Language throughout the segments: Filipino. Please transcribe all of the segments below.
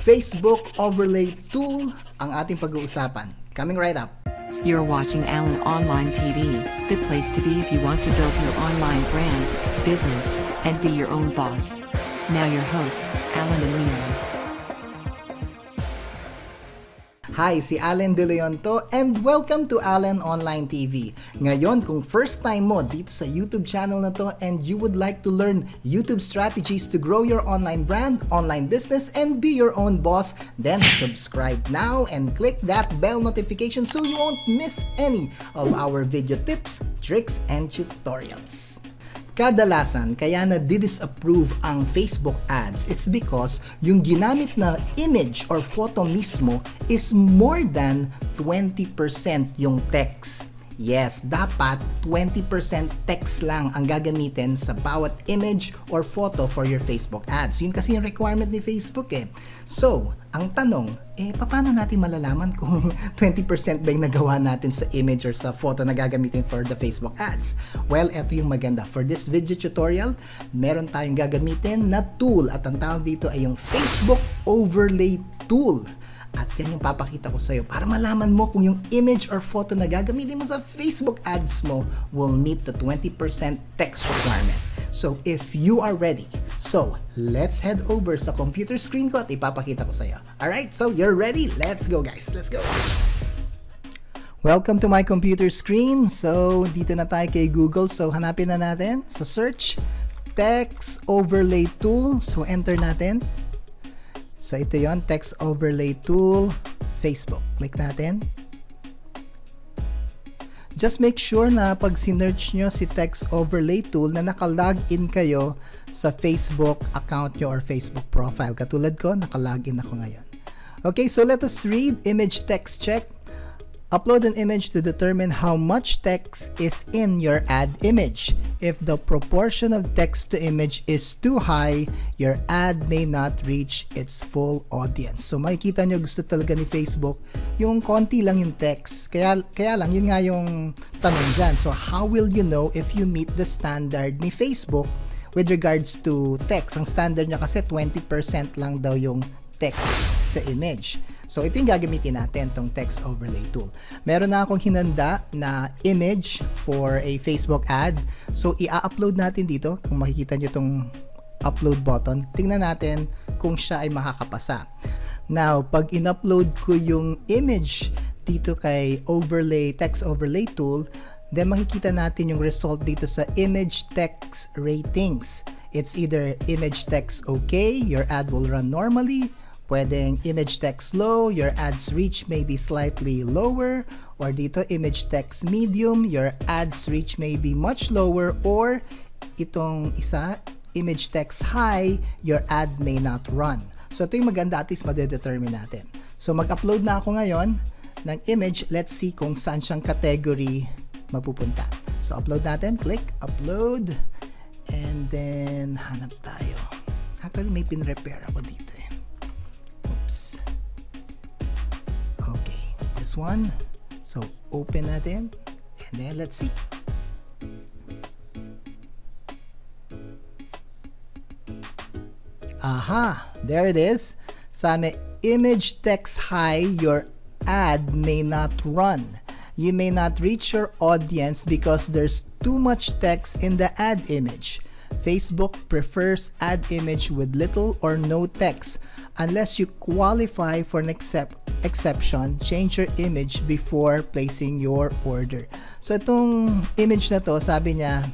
Facebook overlay tool ang ating pag-uusapan. Coming right up. You're watching Allen Online TV, the place to be if you want to build your online brand, business, and be your own boss. Now your host, Allen and Leon. Hi, si Allen De Leon to and welcome to Allen Online TV. Ngayon, kung first time mo dito sa YouTube channel na to and you would like to learn YouTube strategies to grow your online brand, online business, and be your own boss, then subscribe now and click that bell notification so you won't miss any of our video tips, tricks, and tutorials. Kadalasan, kaya na-disapprove ang Facebook ads, it's because yung ginamit na image or photo mismo is more than 20% yung text. Yes, dapat 20% text lang ang gagamitin sa bawat image or photo for your Facebook ads. Yun kasi yung requirement ni Facebook eh. So, ang tanong, paano natin malalaman kung 20% ba yung nagawa natin sa image or sa photo na gagamitin for the Facebook ads? Well, eto yung maganda. For this video tutorial, meron tayong gagamitin na tool at ang tawag dito ay yung Facebook Overlay Tool. At yan yung papakita ko sa'yo para malaman mo kung yung image or photo na gagamitin mo sa Facebook ads mo will meet the 20% text requirement. So, if you are ready, so let's head over sa computer screen ko at ipapakita ko sa'yo. Alright, so you're ready? Let's go guys, let's go! Welcome to my computer screen. So, dito na tayo kay Google. So, hanapin na natin sa search, Text Overlay Tool. So, enter natin. So, ito yon, Text Overlay Tool, Facebook. Click natin. Just make sure na pag sinearch nyo si Text Overlay Tool na naka-login kayo sa Facebook account nyo or Facebook profile. Katulad ko, naka-login ako ngayon. Okay, so let us read image text check. Upload an image to determine how much text is in your ad image. If the proportion of text to image is too high, your ad may not reach its full audience. So makikita nyo gusto talaga ni Facebook yung konti lang yung text. Kaya lang, yun nga yung tanong dyan. So how will you know if you meet the standard ni Facebook with regards to text? Ang standard niya kasi 20% lang daw yung text sa image. So, ito yung gagamitin natin, tong Text Overlay Tool. Meron na akong hinanda na image for a Facebook ad. So, i-upload natin dito. Kung makikita nyo tong upload button, tingnan natin kung siya ay makakapasa. Now, pag in-upload ko yung image dito kay Text Overlay Tool, then makikita natin yung result dito sa image text ratings. It's either image text okay, your ad will run normally. Pwedeng image text low, your ads reach may be slightly lower, or dito image text medium, your ads reach may be much lower, or itong isa, image text high, your ad may not run. So ito yung maganda, at least madedetermine natin. So mag-upload na ako ngayon ng image. Let's see kung saan siyang category mapupunta. So upload natin, click upload, and then hanap tayo. Actually may pin-repair ako dito eh. Oops. Okay, this one. So open natin, and then let's see. Aha, there it is. Sabi, image text high, your ad may not run. You may not reach your audience because there's too much text in the ad image. Facebook prefers ad image with little or no text. Unless you qualify for an exception, change your image before placing your order. So itong image na to, sabi niya,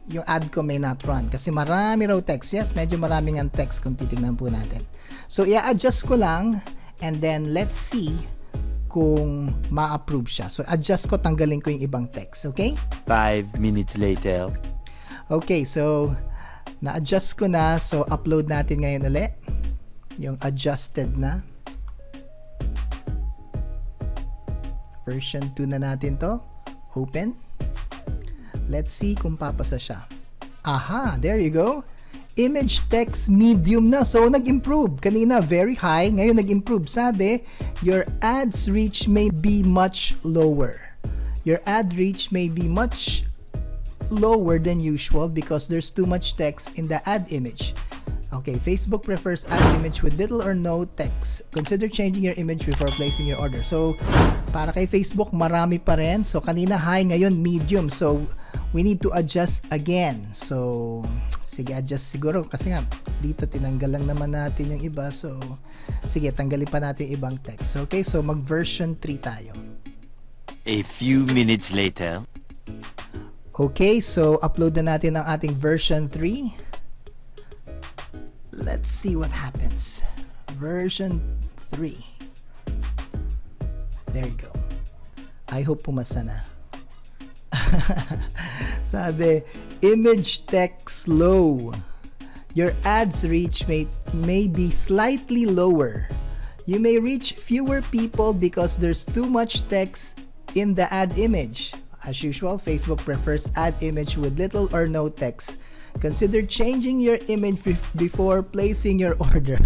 yung ad ko may not run kasi marami raw text. Yes, medyo maraming ang text kung titignan po natin. So i-adjust ko lang and then let's see kung ma-approve siya. So adjust ko, tanggalin ko yung ibang text, okay? 5 minutes later. Okay, so na-adjust ko na. So upload natin ngayon ulit yung adjusted na version 2 na natin to. Open. Let's see kung papasa siya. Aha, there you go. Image text medium na. So nag-improve. Kanina very high, ngayon nag-improve. Sabi, your ads reach may be much lower. Your ad reach may be much lower than usual because there's too much text in the ad image. Okay, Facebook prefers ad image with little or no text. Consider changing your image before placing your order. So, para kay Facebook, marami pa rin. So, kanina high, ngayon medium. So, we need to adjust again. So, sige, adjust siguro. Kasi nga, dito tinanggal lang naman natin yung iba. So, sige, tanggalin pa natin yung ibang text. Okay, so mag-version 3 tayo. A few minutes later. Okay, so upload na natin ang ating version 3. Let's see what happens. Version 3. There you go. I hope pumasa na. Sabi, image text low. Your ads reach may be slightly lower. You may reach fewer people because there's too much text in the ad image. As usual, Facebook prefers ad image with little or no text. Consider changing your image before placing your order.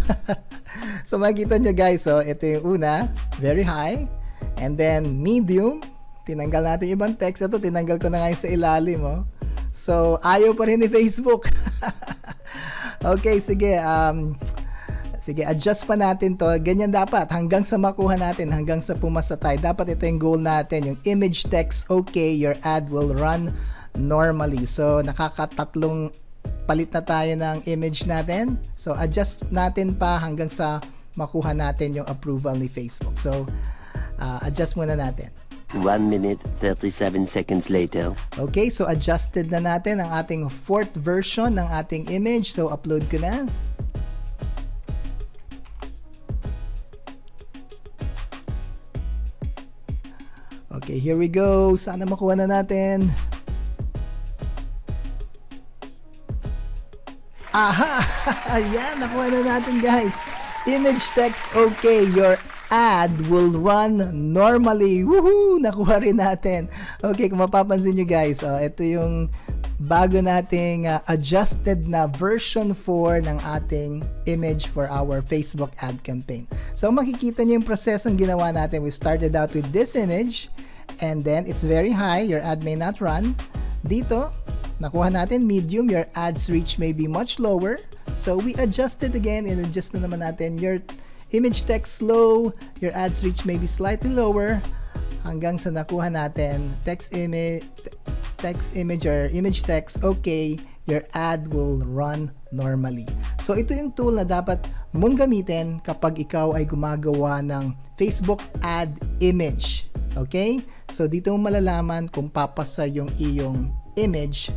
So makikita nyo guys, so ito yung una, very high. And then medium, tinanggal natin ibang text. Ito, tinanggal ko na ngayon sa ilalim. Oh. So ayaw pa rin ni Facebook. Okay, sige. Sige, adjust pa natin to. Ganyan dapat. Hanggang sa makuha natin. Hanggang sa pumasa tayo. Dapat ito yung goal natin. Yung image text, okay. Your ad will run normally. So, nakakatatlong palit na tayo ng image natin. So, adjust natin pa hanggang sa makuha natin yung approval ni Facebook. So, adjust muna natin. 1 minute, 37 seconds later. Okay, so adjusted na natin ang ating 4th version ng ating image. So, upload ko na. Okay, here we go. Sana makuha na natin. Aha! Ayan, nakuha na natin guys. Image text, okay. Your ad will run normally. Woohoo! Nakuha rin natin. Okay, kung mapapansin nyo guys, ito yung bago nating adjusted na version 4 ng ating image for our Facebook ad campaign. So makikita nyo yung prosesong ginawa natin. We started out with this image and then it's very high. Your ad may not run. Dito, nakuha natin medium. Your ads reach may be much lower. So we adjusted again and adjust na naman natin. Your image text low. Your ads reach may be slightly lower. Hanggang sa nakuha natin text image or image text, okay, your ad will run normally. So ito yung tool na dapat mong gamitin kapag ikaw ay gumagawa ng Facebook ad image. Okay? So dito mo malalaman kung papasa yung iyong image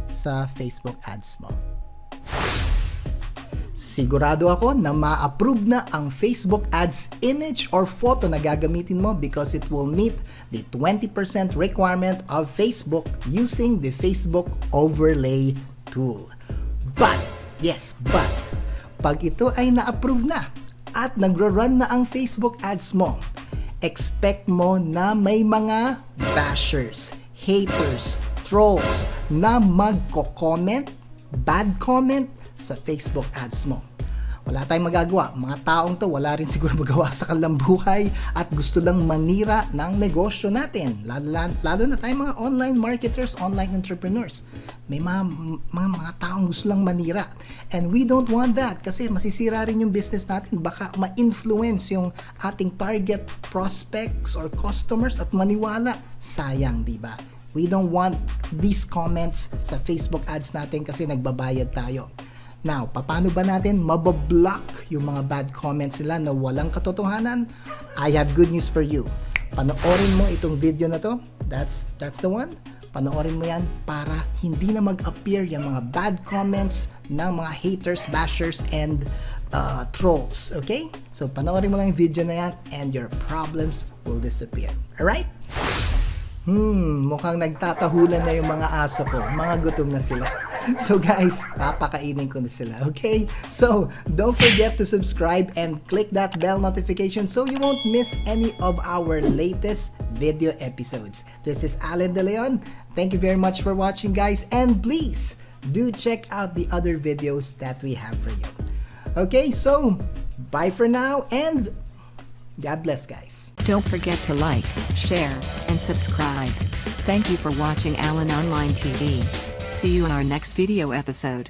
sa Facebook ads mo. Sigurado ako na ma-approve na ang Facebook ads image or photo na gagamitin mo because it will meet the 20% requirement of Facebook using the Facebook overlay tool. But, pag ito ay na-approve na at nagro-run na ang Facebook ads mo, expect mo na may mga bashers, haters, trolls na magko-comment, bad comment sa Facebook ads mo. Wala tayong magagawa. Mga taong to wala rin siguro magawa sa kanilang buhay at gusto lang manira ng negosyo natin. Lalo na tayong mga online marketers, online entrepreneurs. May mga taong gusto lang manira. And we don't want that kasi masisira rin yung business natin. Baka ma-influence yung ating target prospects or customers at maniwala. Sayang, di ba? We don't want these comments sa Facebook ads natin kasi nagbabayad tayo. Now, paano ba natin mabablock yung mga bad comments nila na walang katotohanan? I have good news for you. Panoorin mo itong video na to. That's the one. Panoorin mo yan para hindi na mag-appear yung mga bad comments ng mga haters, bashers, and trolls. Okay? So, panoorin mo lang yung video na yan and your problems will disappear. Alright? Mukhang nagtatahulan na yung mga aso ko. Mga gutom na sila. So guys, papakainin ko na sila. Okay? So, don't forget to subscribe and click that bell notification so you won't miss any of our latest video episodes. This is Allen De Leon. Thank you very much for watching, guys. And please, do check out the other videos that we have for you. Okay? So, bye for now and God bless, guys. Don't forget to like, share, and subscribe. Thank you for watching Allen Online TV. See you in our next video episode.